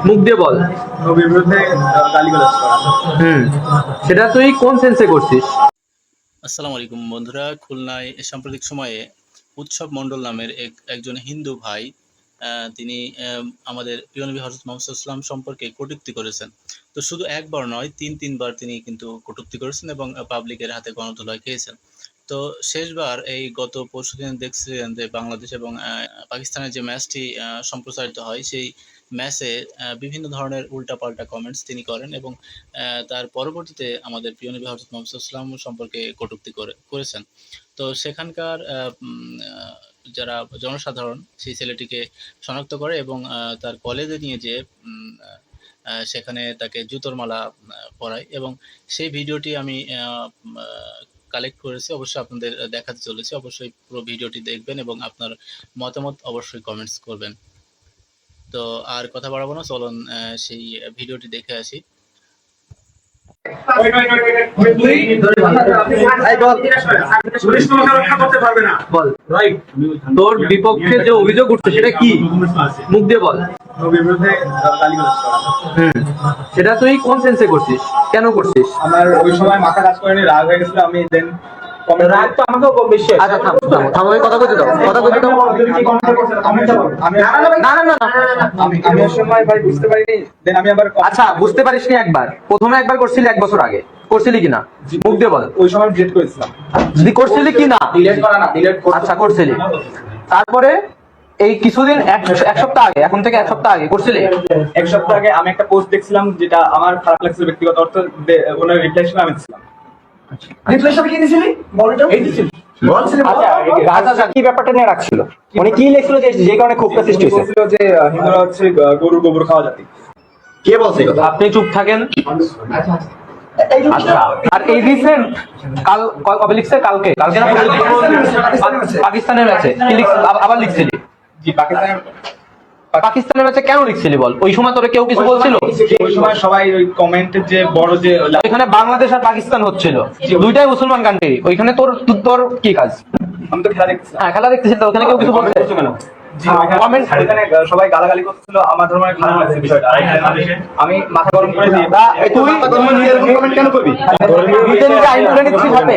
মুখ দিয়ে বল। নবীর বিরুদ্ধে গালিগালাজ করা। সেটা তুই কোন সেন্সে করছিস? আসসালামু আলাইকুম বন্ধুরা, খুলনায় সাম্প্রতিক সময়ে উৎসব মণ্ডল নামের একজন হিন্দু ভাই তিনি আমাদের প্রিয় নবী হযরত মুহাম্মদ সাল্লাল্লাহু আলাইহি ওয়াসাল্লাম সম্পর্কে কটূক্তি করেছেন। তো শুধু একবার নয়, তিনবার তিনি কিন্তু কটূক্তি করেছেন এবং পাবলিকের হাতে গণধোলাই খেয়েছেন। তো শেষবার এই গত পরশুদিন দেখছিলেন যে বাংলাদেশ এবং পাকিস্তানের যে ম্যাচটি সম্প্রচারিত হয়, সেই ম্যাচে বিভিন্ন ধরনের উল্টাপাল্টা কমেন্টস তিনি করেন এবং তার পরবর্তীতে আমাদের প্রিয় নবী হযরত মুহাম্মদ সাল্লাল্লাহু আলাইহি ওয়াসাল্লাম সম্পর্কে কটূক্তি করেছেন। তো সেখানকার যারা জনসাধারণ সেই ছেলেটিকে শনাক্ত করে এবং তার কলেজে নিয়ে যেয়ে সেখানে তাকে জুতোর মালা পরায় এবং সেই ভিডিওটি আমি কালেক্ট করেছি, অবশ্যই আপনাদের দেখাতে চলেছি। অবশ্যই পুরো ভিডিওটি দেখবেন এবং আপনার মতামত অবশ্যই কমেন্টস করবেন। তো আর কথা বাড়াবো না, চলুন সেই ভিডিওটি দেখে আসি। তোর বিপক্ষে যে অভিযোগ উঠছে সেটা কি? মুখ দিয়ে বল। নবীর বিরুদ্ধে গালিগালাজ করা। সেটা তুই কোন সেন্সে করছিস, কেন করছিস? আমার ওই সময় মাথা কাজ করেনি, রাগ হয়ে গেছিল। আমি দেন রাগ তো আমাকেও কম বেশি। আচ্ছা থাম, আমি কথা বলতে দাও। আমি সময় ভাই বুঝতে পারিনি। দেন আমি আবার আচ্ছা বুঝতে পারিসনি একবার? প্রথমে একবার করছিলি 1 বছর আগে, করছিলি কিনা? মুখ দিয়ে বল। ওই সময় ডিলিট করেছিলাম। যদি করছিলি কিনা? ডিলিট করা না, ডিলিট আচ্ছা করছিলি। তারপরে এই কিছুদিন এক সপ্তাহ আগে, এখন থেকে 1 সপ্তাহ আগে করছিলি? 1 সপ্তাহ আগে আমি একটা পোস্ট দেখছিলাম যেটা আমার খারাপ লাগছিল ব্যক্তিগত অর্থে। ওনার রিপ্লাই হিসেবে আমি দিছিলাম। রিপ্লাই হিসেবে কি দিছিলি? এই দিছিলি। আচ্ছা কি ব্যাপারটা নিয়ে রাখছিল? উনি কি লিখছিল যে কারণে ক্ষোভটা সৃষ্টি হয়েছে? বলছিল যে হিন্দুরা হচ্ছে গরুর গোবর খাওয়া জাতি। কে বলছে? আপনি চুপ থাকেন। আচ্ছা, আর এই রিসেন্ট কবে লিখছে? কালকে না পাকিস্তানের ম্যাচে কি লিখছিস? আবার লিখছিলি? জি, পাকিস্তানের ম্যাচে কেন লিখছিলি বল? ওই সময় তোরে কেউ কিছু বলছিল? ওই সময় সবাই ওই কমেন্টে যে বড় যে ওইখানে বাংলাদেশ আর পাকিস্তান হচ্ছিল, দুইটাই মুসলমান কান্ট্রি। ওইখানে তোর কি কাজ? আমি তো খেলা দেখতেছি। হ্যাঁ খেলা দেখতেছিস, ওখানে কেউ কিছু বলছে কেন? জি, ওখানে সবাই গালাগালি করছিল। আমার ধর্মের খারাপ লাগছে বিষয়টা। আমি মাথা গরম করে দিয়ে তুই নিজের কমেন্ট কেন করবি? নিজে আইন করে নিচ্ছিস হাতে।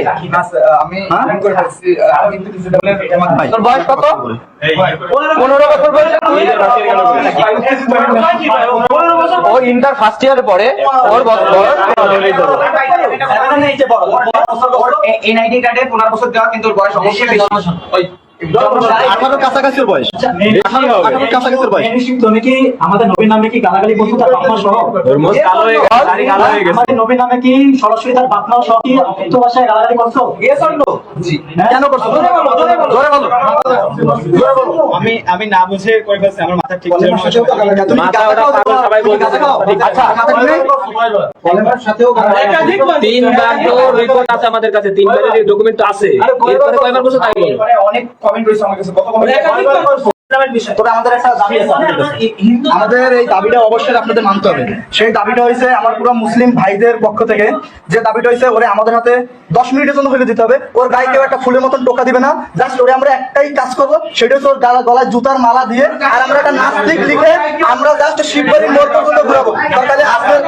আমি আইন করে ফেলছি। আমি কিন্তু ডিজিটালের ভাই। তোর বয়স কত? 15 বছর বয়সে তুই ও ইন্টার ফার্স্ট ইয়ারে পড়ে। ওর বয়স এনআইডি কার্ডে 15 বছর দেওয়া, কিন্তু বয়স অবশ্যই বেশি। 18 কাছাকাছির বয়স। 18 কাছাকাছির বয়স। তুমি কি আমাদের নবীর নামে কি গালাগালি করছো তার বাপ মা সহ? আমাদের নবীর নামে কি সরাসরি তার বাপ মা সহ কি অকথ্য ভাষায় গালাগালি করছো? Yes or no? জি। কেন করছো? জোরে বলো। আমি না বুঝে করে ফেলছি। আমার মাথা ঠিক ছিল না। সবাই বলছে আচ্ছা তিনবার তো রিপোর্ট আছে আমাদের কাছে, তিনবারের ডকুমেন্ট তো আছে। এরপরে কয়বার বলছো তাই বলো। অনেক কমেন্ট রয়েছে আমার কাছে। কত কমেন্ট? তবে আমাদের একটা দাবি আছে আপনাদের কাছে। আমাদের এই দাবিটা অবশ্যই আপনাদের মানতে হবে। সেই দাবিটা হয়েছে আমার পুরো মুসলিম ভাইদের পক্ষ থেকে, যে দাবিটা হয়েছে ওরে আমাদের হাতে 10 মিনিটের জন্য হলে দিতে হবে। ওর গায়ে কেউ একটা ফুলের মতন টোকা দিবে না। জাস্ট ওরে আমরা একটাই কাজ করবো, সেটা হচ্ছে ওর গলায় জুতার মালা দিয়ে আর আমরা একটা নাস্তিক লিখে আমরা জাস্ট শিববাড়ি মোড় পর্যন্ত ঘুরাবো। তাহলে আপনার